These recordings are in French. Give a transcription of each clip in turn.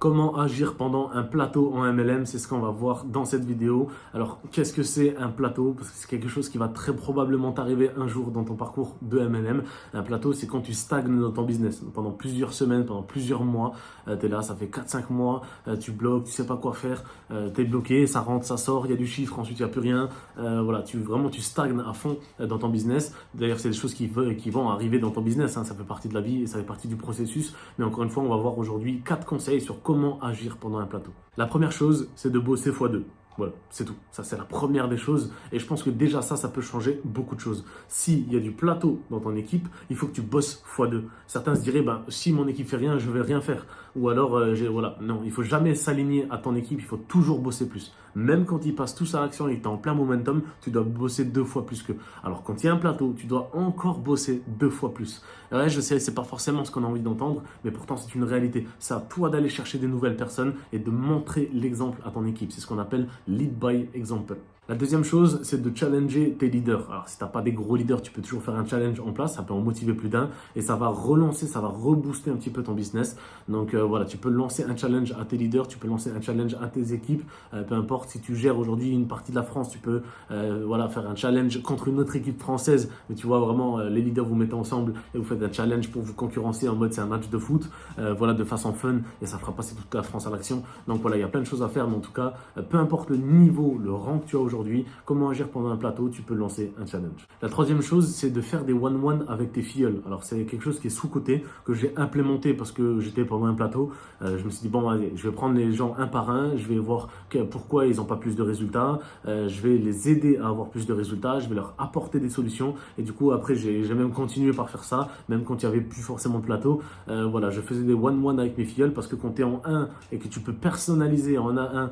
Comment agir pendant un plateau en MLM, c'est ce qu'on va voir dans cette vidéo. Alors, qu'est-ce que c'est un plateau? Parce que c'est quelque chose qui va très probablement t'arriver un jour dans ton parcours de MLM. Un plateau, c'est quand tu stagnes dans ton business pendant plusieurs semaines, pendant plusieurs mois. Tu es là, ça fait 4-5 mois, tu bloques, tu sais pas quoi faire, tu es bloqué, ça rentre, ça sort, il y a du chiffre, ensuite il n'y a plus rien. Voilà, tu stagnes à fond dans ton business. D'ailleurs, c'est des choses qui vont arriver dans ton business, hein. Ça fait partie de la vie et ça fait partie du processus. Mais encore une fois, on va voir aujourd'hui 4 conseils sur comment agir pendant un plateau. La première chose, c'est de bosser x2. Voilà, c'est tout. Ça, c'est la première des choses. Et je pense que déjà ça peut changer beaucoup de choses. S'il y a du plateau dans ton équipe, il faut que tu bosses x2. Certains se diraient, si mon équipe fait rien, je vais rien faire. Ou alors, voilà. Non, il faut jamais s'aligner à ton équipe. Il faut toujours bosser plus. Même quand ils passent tous à l'action et que tu es en plein momentum, tu dois bosser 2 fois plus qu'eux. Alors, quand il y a un plateau, tu dois encore bosser 2 fois plus. Et ouais, je sais, c'est pas forcément ce qu'on a envie d'entendre, mais pourtant, c'est une réalité. C'est à toi d'aller chercher des nouvelles personnes et de montrer l'exemple à ton équipe. C'est ce qu'on appelle lead by example. La deuxième chose, c'est de challenger tes leaders. Alors, si tu n'as pas des gros leaders, tu peux toujours faire un challenge en place. Ça peut en motiver plus d'un et ça va relancer, ça va rebooster un petit peu ton business. Donc, voilà, tu peux lancer un challenge à tes leaders, tu peux lancer un challenge à tes équipes. Peu importe, si tu gères aujourd'hui une partie de la France, tu peux faire un challenge contre une autre équipe française. Mais tu vois, vraiment, les leaders, vous mettez ensemble et vous faites un challenge pour vous concurrencer en mode c'est un match de foot. Voilà, de façon fun et ça fera passer toute la France à l'action. Donc, voilà, il y a plein de choses à faire. Mais en tout cas, peu importe le niveau, le rang que tu as aujourd'hui, comment agir pendant un plateau, tu peux lancer un challenge. La troisième chose, c'est de faire des one-one avec tes filleuls. Alors, c'est quelque chose qui est sous-coté, que j'ai implémenté parce que j'étais pendant un plateau. Je me suis dit, bon, allez, je vais prendre les gens un par un, je vais voir pourquoi ils n'ont pas plus de résultats, je vais les aider à avoir plus de résultats, je vais leur apporter des solutions. Et du coup, après, j'ai même continué par faire ça, même quand il n'y avait plus forcément de plateau. Voilà, je faisais des one-one avec mes filleuls parce que quand tu es en 1 et que tu peux personnaliser en 1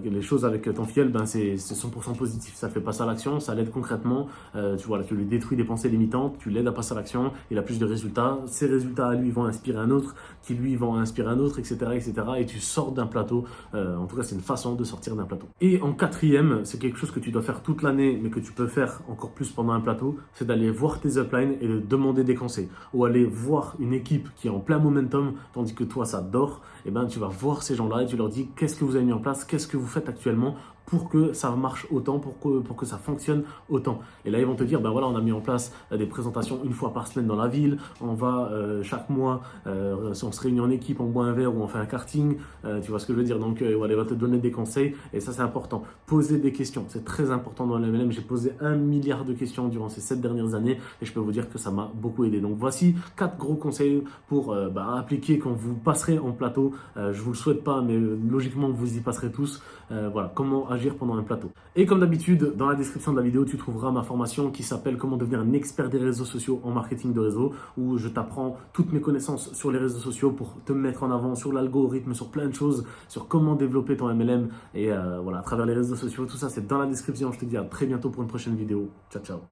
les choses avec ton filleul, c'est 100% positif. Ça fait passer à l'action, ça l'aide concrètement. Tu lui détruis des pensées limitantes, tu l'aides à passer à l'action, il a plus de résultats. Ces résultats à lui vont inspirer un autre, qui lui vont inspirer un autre, etc. etc. Et tu sors d'un plateau. En tout cas, c'est une façon de sortir d'un plateau. Et en quatrième, c'est quelque chose que tu dois faire toute l'année, mais que tu peux faire encore plus pendant un plateau, c'est d'aller voir tes uplines et de demander des conseils. Ou aller voir une équipe qui est en plein momentum, tandis que toi, ça dort. Et tu vas voir ces gens-là et tu leur dis qu'est-ce que vous avez mis en place, qu'est-ce que vous faites actuellement pour que ça marche autant, pour que ça fonctionne autant. Et là, ils vont te dire, voilà, on a mis en place des présentations une fois par semaine dans la ville, on va chaque mois, on se réunit en équipe, on boit un verre ou on fait un karting, tu vois ce que je veux dire. Donc, voilà, il va te donner des conseils et ça, c'est important. Poser des questions, c'est très important dans le MLM. J'ai posé 1 milliard de questions durant ces 7 dernières années et je peux vous dire que ça m'a beaucoup aidé. Donc, voici 4 gros conseils pour appliquer quand vous passerez en plateau. Je vous le souhaite pas, mais logiquement, vous y passerez tous. Voilà, comment agir pendant un plateau. Et comme d'habitude, dans la description de la vidéo, tu trouveras ma formation qui s'appelle Comment devenir un expert des réseaux sociaux en marketing de réseau, où je t'apprends toutes mes connaissances sur les réseaux sociaux pour te mettre en avant sur l'algorithme, sur plein de choses, sur comment développer ton MLM et voilà, à travers les réseaux sociaux. Tout ça, c'est dans la description. Je te dis à très bientôt pour une prochaine vidéo. Ciao, ciao.